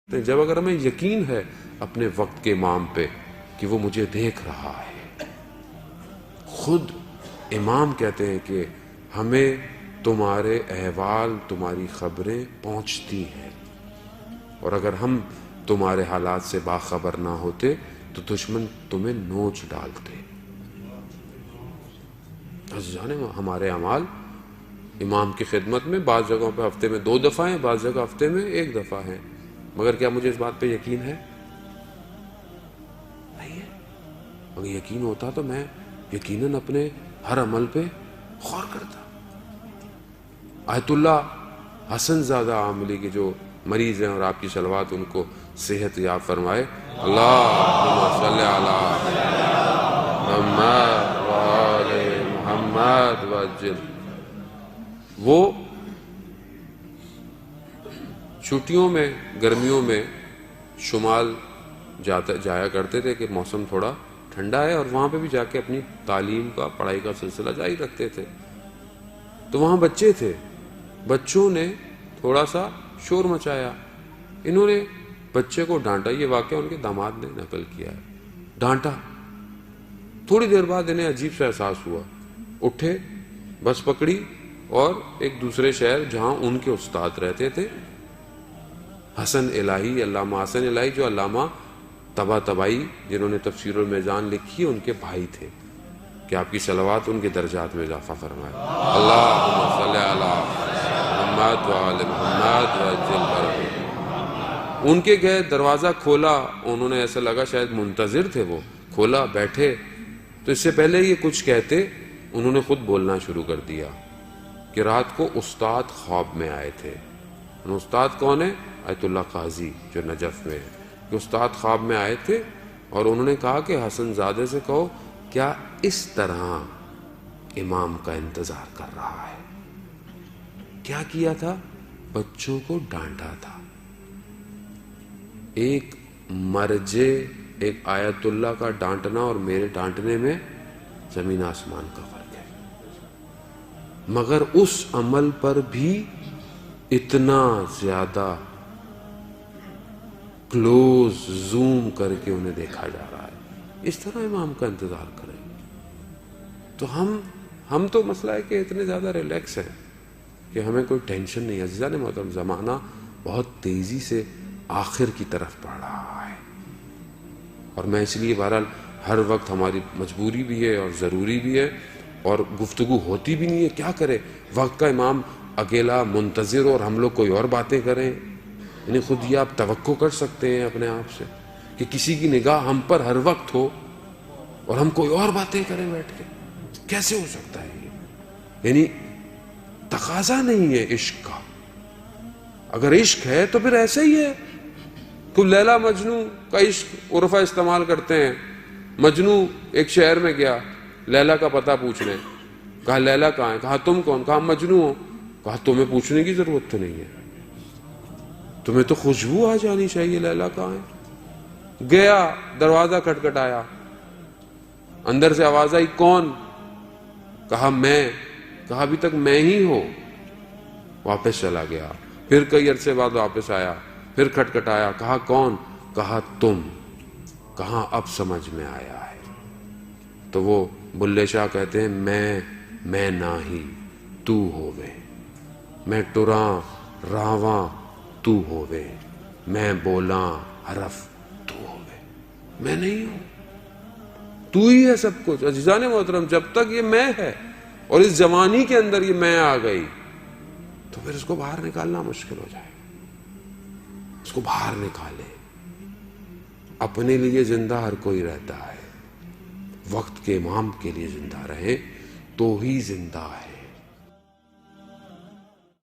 جب اگر ہمیں یقین ہے اپنے وقت کے امام پہ کہ وہ مجھے دیکھ رہا ہے، خود امام کہتے ہیں کہ ہمیں تمہارے احوال، تمہاری خبریں پہنچتی ہیں، اور اگر ہم تمہارے حالات سے باخبر نہ ہوتے تو دشمن تمہیں نوچ ڈالتے۔ جانے ہمارے اعمال امام کی خدمت میں بعض جگہوں پہ ہفتے میں 2 دفعہ ہیں، بعض جگہ ہفتے میں 1 دفعہ ہیں، مگر کیا مجھے اس بات پہ یقین ہے؟ نہیں ہے۔ اگر یقین ہوتا تو میں یقیناً اپنے ہر عمل پہ غور کرتا۔ آیت اللہ حسن زادہ عاملی کے جو مریض ہیں، اور آپ کی صلوات ان کو صحت یاب فرمائے، اللہم صلی علی محمد وآل محمد وعجل۔ وہ چھٹیوں میں، گرمیوں میں شمال جایا کرتے تھے کہ موسم تھوڑا ٹھنڈا ہے، اور وہاں پہ بھی جا کے اپنی تعلیم کا، پڑھائی کا سلسلہ جاری رکھتے تھے۔ تو وہاں بچے تھے، بچوں نے تھوڑا سا شور مچایا، انہوں نے بچے کو ڈانٹا۔ یہ واقعہ ان کے داماد نے نقل کیا ہے۔ ڈانٹا، تھوڑی دیر بعد انہیں عجیب سا احساس ہوا، اٹھے، بس پکڑی اور ایک دوسرے شہر جہاں ان کے استاد رہتے تھے، حسن الہی، علامہ حسن الہی جو علامہ طباطبائی جنہوں نے تفسیر المیزان لکھی ہے، ان کے بھائی تھے، کہ آپ کی صلوات ان کے درجات میں اضافہ فرمائے۔ اللہم صلی علی محمد وآل محمد وعجل فرجہ۔ ان کے گئے، دروازہ کھولا، انہوں نے ایسا لگا شاید منتظر تھے، وہ کھولا، بیٹھے، تو اس سے پہلے یہ کچھ کہتے انہوں نے خود بولنا شروع کر دیا کہ رات کو استاد خواب میں آئے تھے۔ استاد کون ہے؟ آیت اللہ قاضی جو نجف میں ہے، کہ استاد خواب میں آئے تھے اور انہوں نے کہا کہ حسن زادہ سے کہو کیا اس طرح امام کا انتظار کر رہا ہے۔ کیا کیا تھا؟ بچوں کو ڈانٹا تھا۔ ایک مرجے، ایک آیت اللہ کا ڈانٹنا اور میرے ڈانٹنے میں زمین آسمان کا فرق ہے، مگر اس عمل پر بھی اتنا زیادہ کلوز زوم کر کے انہیں دیکھا جا رہا ہے۔ اس طرح امام کا انتظار کریں تو ہم تو مسئلہ ہے کہ اتنے زیادہ ریلیکس ہیں کہ ہمیں کوئی ٹینشن نہیں ہے۔ عزیزان محترم، زمانہ بہت تیزی سے آخر کی طرف بڑھ رہا ہے، اور میں اس لیے بہرحال ہر وقت ہماری مجبوری بھی ہے اور ضروری بھی ہے، اور گفتگو ہوتی بھی نہیں ہے، کیا کرے وقت کا امام اکیلا منتظر اور ہم لوگ کوئی اور باتیں کریں۔ یعنی خود یہ آپ توقع کر سکتے ہیں اپنے آپ سے کہ کسی کی نگاہ ہم پر ہر وقت ہو اور ہم کوئی اور باتیں کریں بیٹھ کے؟ کیسے ہو سکتا ہے یہ؟ یعنی تقاضا نہیں ہے عشق کا۔ اگر عشق ہے تو پھر ایسے ہی ہے۔ کوئی لیلا مجنو کا عشق عرفہ استعمال کرتے ہیں۔ مجنو ایک شہر میں گیا لیلا کا پتہ پوچھنے، کہا لیلا کہاں ہے؟ کہا تم کون؟ کہا مجنو ہو۔ کہا تمہیں پوچھنے کی ضرورت تو نہیں ہے، تمہیں تو خوشبو آ جانی چاہیے لیلا کہاں ہے۔ گیا، دروازہ کھٹکھٹایا، اندر سے آواز آئی کون؟ کہا میں۔ کہا ابھی تک میں ہی ہو۔ واپس چلا گیا، پھر کئی عرصے بعد واپس آیا، پھر کھٹکھٹایا، کہا کون؟ کہا تم۔ کہا اب سمجھ میں آیا ہے۔ تو وہ بلے شاہ کہتے ہیں میں ناہی تو ہووے، میں ٹراں راواں تو ہووے، میں بولاں حرف تو ہووے۔ میں نہیں ہوں، تو ہی ہے سب کچھ۔ عزیزان محترم، جب تک یہ میں ہے اور اس جوانی کے اندر یہ میں آ گئی تو پھر اس کو باہر نکالنا مشکل ہو جائے گا۔ اس کو باہر نکالے۔ اپنے لیے زندہ ہر کوئی رہتا ہے، وقت کے امام کے لیے زندہ رہے تو ہی زندہ ہے۔